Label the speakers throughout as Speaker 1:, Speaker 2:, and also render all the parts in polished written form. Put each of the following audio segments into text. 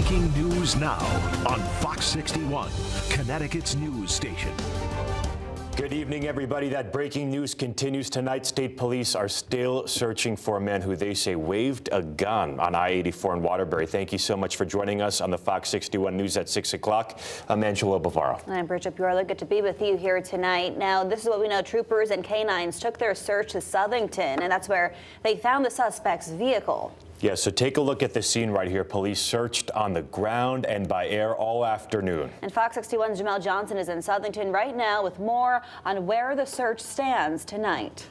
Speaker 1: Breaking news now on Fox 61, Connecticut's news station.
Speaker 2: Good evening, everybody. That breaking news continues tonight. State police are still searching for a man who they say waved a gun on I-84 in Waterbury. Thank you so much for joining us on the Fox 61 News at 6 o'clock. I'm Angelo Bavaro.
Speaker 3: I'm Bridget Bjorla. Good to be with you here tonight. Now, this is what we know. Troopers and canines took their search to Southington, and that's where they found the suspect's vehicle.
Speaker 2: Yeah, so take a look at the scene right here. Police searched on the ground and by air all afternoon. And
Speaker 3: Fox 61's Jamel Johnson is in Southington right now with more on where the search stands tonight.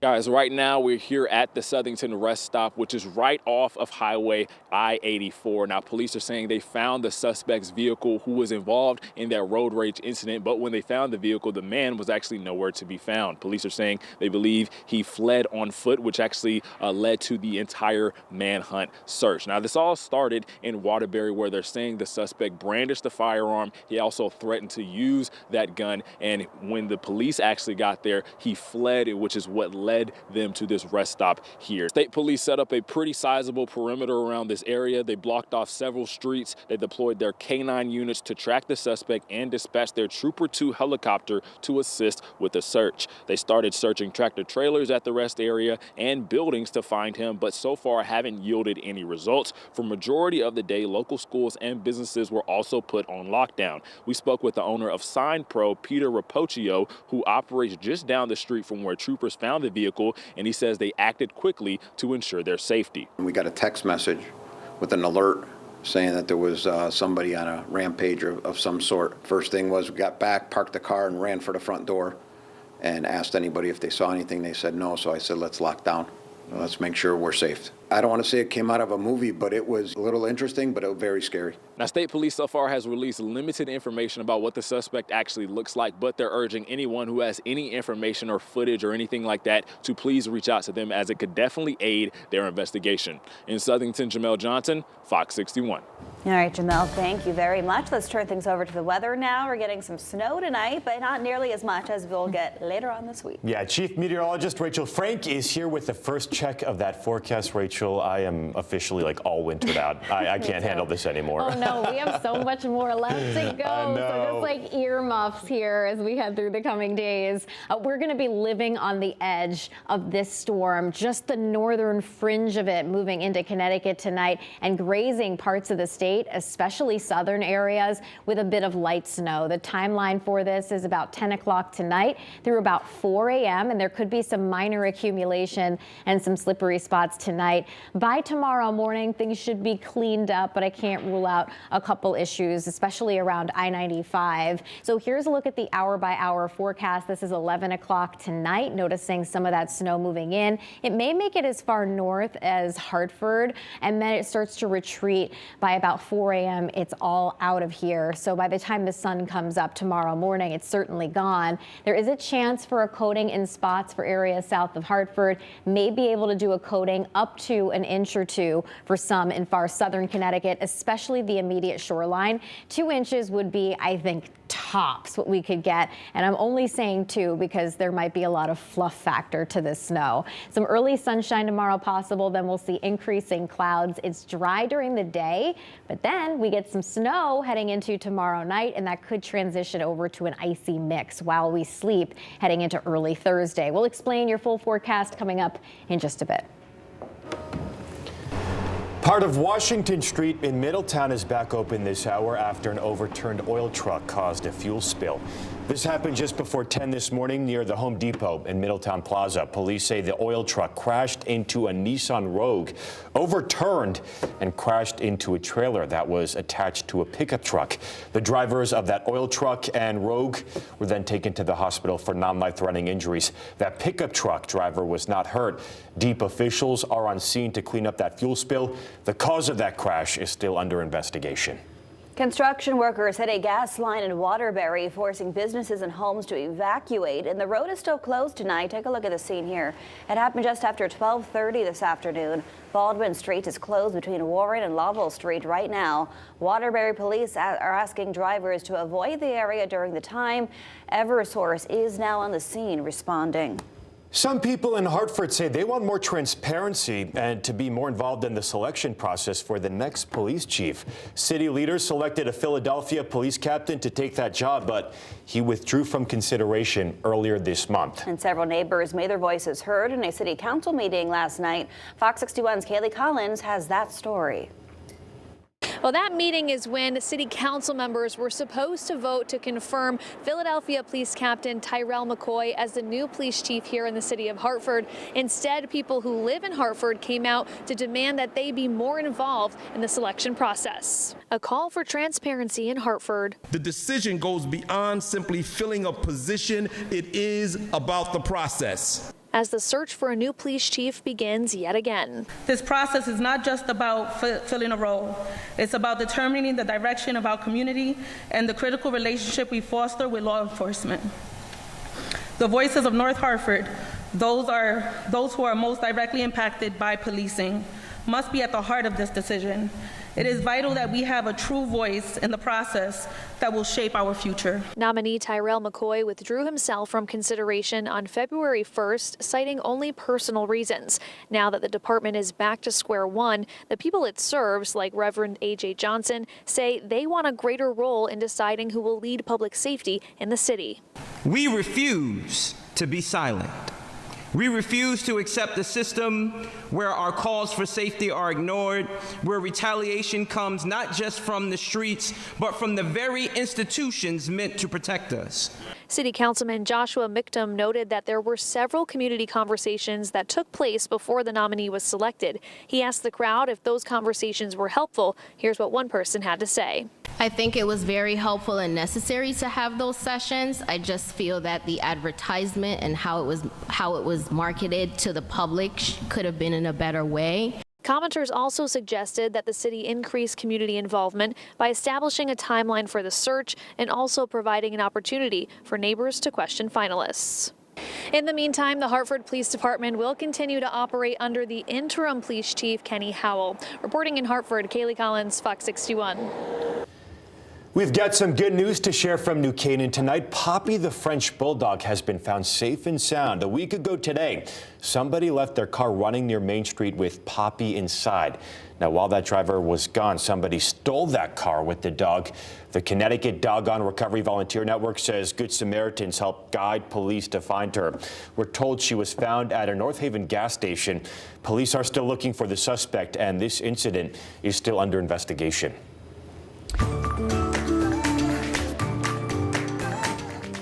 Speaker 4: Guys, right now we're here at the Southington rest stop, which is right off of Highway I-84. Now, police are saying they found the suspect's vehicle who was involved in that road rage incident, but when they found the vehicle, the man was actually nowhere to be found. Police are saying they believe he fled on foot, which actually led to the entire manhunt search. Now, this all started in Waterbury, where they're saying the suspect brandished the firearm. He also threatened to use that gun, and when the police actually got there, he fled, which is what led them to this rest stop here. State police set up a pretty sizable perimeter around this area. They blocked off several streets. They deployed their K9 units to track the suspect and dispatched their Trooper 2 helicopter to assist with the search. They started searching tractor trailers at the rest area and buildings to find him, but so far haven't yielded any results. For majority of the day, local schools and businesses were also put on lockdown. We spoke with the owner of Sign Pro, Peter Rapocchio, who operates just down the street from where troopers found the vehicle, and he says they acted quickly to ensure their safety.
Speaker 5: We got a text message with an alert saying that there was somebody on a rampage of some sort. First thing was we got back, parked the car, and ran for the front door and asked anybody if they saw anything. They said no, so I said let's lock down. Let's make sure we're safe. I don't want to say it came out of a movie, but it was a little interesting, but it was very scary.
Speaker 4: Now, state police so far has released limited information about what the suspect actually looks like, but they're urging anyone who has any information or footage or anything like that to please reach out to them, as it could definitely aid their investigation. In Southington, Jamel Johnson, Fox 61.
Speaker 3: All right, Jamel, thank you very much. Let's turn things over to the weather now. We're getting some snow tonight, but not nearly as much as we'll get later on this week.
Speaker 2: Yeah, Chief Meteorologist Rachel Frank is here with the first check of that forecast. Rachel, I am officially like all wintered out. I can't handle this anymore.
Speaker 6: Oh no, we have so much more left to go. So just like earmuffs here as we head through the coming days. We're going to be living on the edge of this storm, just the northern fringe of it moving into Connecticut tonight and grazing parts of the state, especially southern areas, with a bit of light snow. The timeline for this is about 10 o'clock tonight through about 4 a.m. and there could be some minor accumulation and some slippery spots tonight. By tomorrow morning, things should be cleaned up, but I can't rule out a couple issues, especially around I-95. So here's a look at the hour-by-hour forecast. This is 11 o'clock tonight, noticing some of that snow moving in. It may make it as far north as Hartford, and then it starts to retreat by about 4 a.m. It's all out of here. So by the time the sun comes up tomorrow morning, it's certainly gone. There is a chance for a coating in spots for areas south of Hartford. May be able to do a coating up to an inch or two for some in far southern Connecticut, especially the immediate shoreline. 2 inches would be, I think, tops what we could get. And I'm only saying 2 because there might be a lot of fluff factor to this snow. Some early sunshine tomorrow possible, then we'll see increasing clouds. It's dry during the day, but then we get some snow heading into tomorrow night, and that could transition over to an icy mix while we sleep heading into early Thursday. We'll explain your full forecast coming up in just a bit.
Speaker 2: Part of Washington Street in Middletown is back open this hour after an overturned oil truck caused a fuel spill. This happened just before 10 this morning near the Home Depot in Middletown Plaza. Police say the oil truck crashed into a Nissan Rogue, overturned, and crashed into a trailer that was attached to a pickup truck. The drivers of that oil truck and Rogue were then taken to the hospital for non-life-threatening injuries. That pickup truck driver was not hurt. DEEP officials are on scene to clean up that fuel spill. The cause of that crash is still under investigation.
Speaker 3: Construction workers hit a gas line in Waterbury, forcing businesses and homes to evacuate, and the road is still closed tonight. Take a look at the scene here. It happened just after 12:30 this afternoon. Baldwin Street is closed between Warren and Lovell Street right now. Waterbury police are asking drivers to avoid the area during the time. Eversource is now on the scene responding.
Speaker 2: Some people in Hartford say they want more transparency and to be more involved in the selection process for the next police chief. City leaders selected a Philadelphia police captain to take that job, but he withdrew from consideration earlier this month.
Speaker 3: And several neighbors made their voices heard in a city council meeting last night. Fox 61's Kaylee Collins has that story.
Speaker 7: Well, that meeting is when city council members were supposed to vote to confirm Philadelphia Police Captain Tyrell McCoy as the new police chief here in the city of Hartford. Instead, people who live in Hartford came out to demand that they be more involved in the selection process. A call for transparency in Hartford.
Speaker 8: The decision goes beyond simply filling a position. It is about the process.
Speaker 7: As the search for a new police chief begins yet again.
Speaker 9: This process is not just about filling a role. It's about determining the direction of our community and the critical relationship we foster with law enforcement. The voices of North Hartford, those who are most directly impacted by policing, must be at the heart of this decision. It is vital that we have a true voice in the process that will shape our future.
Speaker 7: Nominee Tyrell McCoy withdrew himself from consideration on February 1st, citing only personal reasons. Now that the department is back to square one, the people it serves, like Reverend A.J. Johnson, say they want a greater role in deciding who will lead public safety in the city.
Speaker 10: We refuse to be silent. We refuse to accept a system where our calls for safety are ignored, where retaliation comes not just from the streets, but from the very institutions meant to protect us.
Speaker 7: City Councilman Joshua Mictum noted that there were several community conversations that took place before the nominee was selected. He asked the crowd if those conversations were helpful. Here's what one person had to say.
Speaker 11: I think it was very helpful and necessary to have those sessions. I just feel that the advertisement and how it was marketed to the public could have been in a better way.
Speaker 7: Commenters also suggested that the city increase community involvement by establishing a timeline for the search and also providing an opportunity for neighbors to question finalists. In the meantime, the Hartford Police Department will continue to operate under the interim police chief, Kenny Howell. Reporting in Hartford, Kaylee Collins, Fox 61.
Speaker 2: We've got some good news to share from New Canaan tonight. Poppy the French Bulldog has been found safe and sound. A week ago today, somebody left their car running near Main Street with Poppy inside. Now, while that driver was gone, somebody stole that car with the dog. The Connecticut Doggone Recovery Volunteer Network says Good Samaritans helped guide police to find her. We're told she was found at a North Haven gas station. Police are still looking for the suspect, and this incident is still under investigation.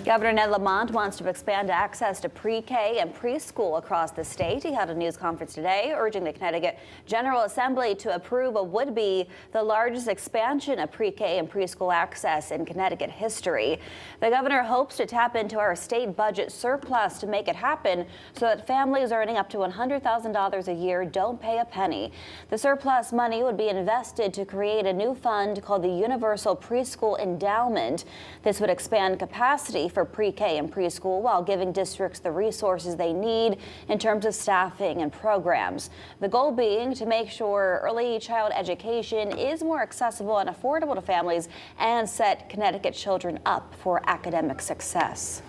Speaker 3: Governor Ned Lamont wants to expand access to pre-K and preschool across the state. He held a news conference today urging the Connecticut General Assembly to approve what would be the largest expansion of pre-K and preschool access in Connecticut history. The governor hopes to tap into our state budget surplus to make it happen so that families earning up to $100,000 a year don't pay a penny. The surplus money would be invested to create a new fund called the Universal Preschool Endowment. This would expand capacity for pre-K and preschool while giving districts the resources they need in terms of staffing and programs. The goal being to make sure early child education is more accessible and affordable to families and set Connecticut children up for academic success.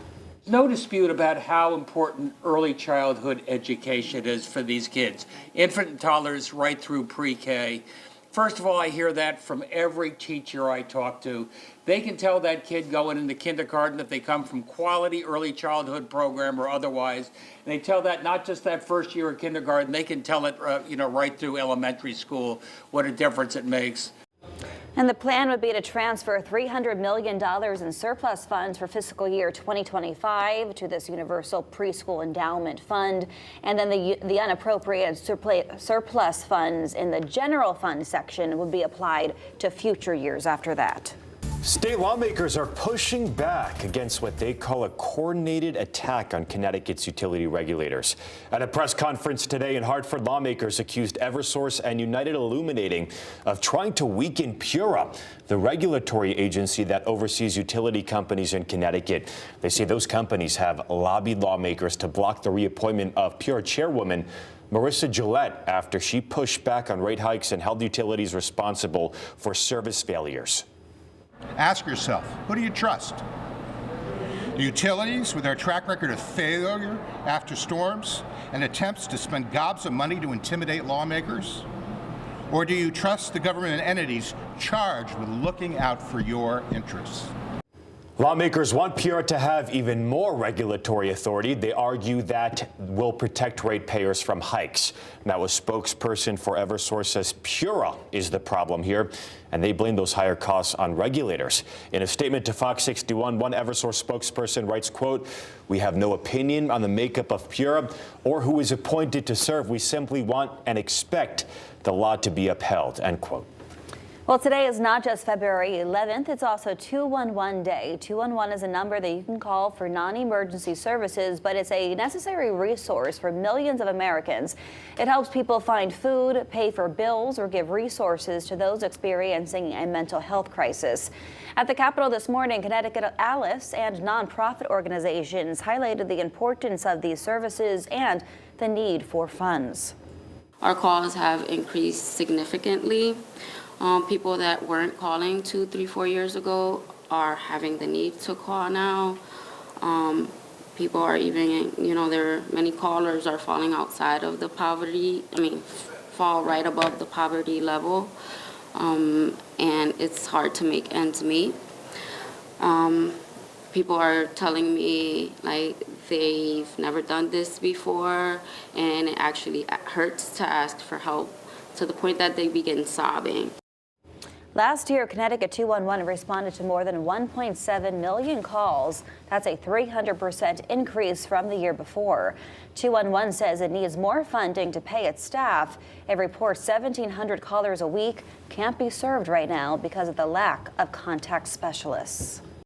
Speaker 12: No dispute about how important early childhood education is for these kids, infant and toddlers right through pre-K. First of all, I hear that from every teacher I talk to. They can tell that kid going into kindergarten if they come from quality early childhood program or otherwise. And they tell that not just that first year of kindergarten, they can tell it right through elementary school, what a difference it makes.
Speaker 3: And the plan would be to transfer $300 million in surplus funds for fiscal year 2025 to this Universal Preschool Endowment Fund. And then the unappropriated surplus funds in the general fund section would be applied to future years after that.
Speaker 2: State lawmakers are pushing back against what they call a coordinated attack on Connecticut's utility regulators. At a press conference today in Hartford, lawmakers accused Eversource and United Illuminating of trying to weaken PURA, the regulatory agency that oversees utility companies in Connecticut. They say those companies have lobbied lawmakers to block the reappointment of PURA chairwoman Marissa Gillette after she pushed back on rate hikes and held utilities responsible for service failures.
Speaker 13: Ask yourself, who do you trust? The utilities, with their track record of failure after storms and attempts to spend gobs of money to intimidate lawmakers? Or do you trust the government entities charged with looking out for your interests?
Speaker 2: Lawmakers want PURA to have even more regulatory authority. They argue that will protect ratepayers from hikes. Now, a spokesperson for Eversource says PURA is the problem here, and they blame those higher costs on regulators. In a statement to Fox 61, one Eversource spokesperson writes, quote, "We have no opinion on the makeup of PURA or who is appointed to serve. We simply want and expect the law to be upheld," end quote.
Speaker 3: Well, today is not just February 11th, it's also 211 Day. 211 is a number that you can call for non-emergency services, but it's a necessary resource for millions of Americans. It helps people find food, pay for bills, or give resources to those experiencing a mental health crisis. At the Capitol this morning, Connecticut Alice and nonprofit organizations highlighted the importance of these services and the need for funds.
Speaker 14: Our calls have increased significantly. People that weren't calling 2, 3, 4 years ago are having the need to call now. People are even, there are many callers are falling outside of the poverty, fall right above the poverty level. And it's hard to make ends meet. People are telling me they've never done this before, and it actually hurts to ask for help to the point that they begin sobbing.
Speaker 3: Last year, Connecticut 211 responded to more than 1.7 million calls. That's a 300% increase from the year before. 211 says it needs more funding to pay its staff. It reports 1,700 callers a week can't be served right now because of the lack of contact specialists.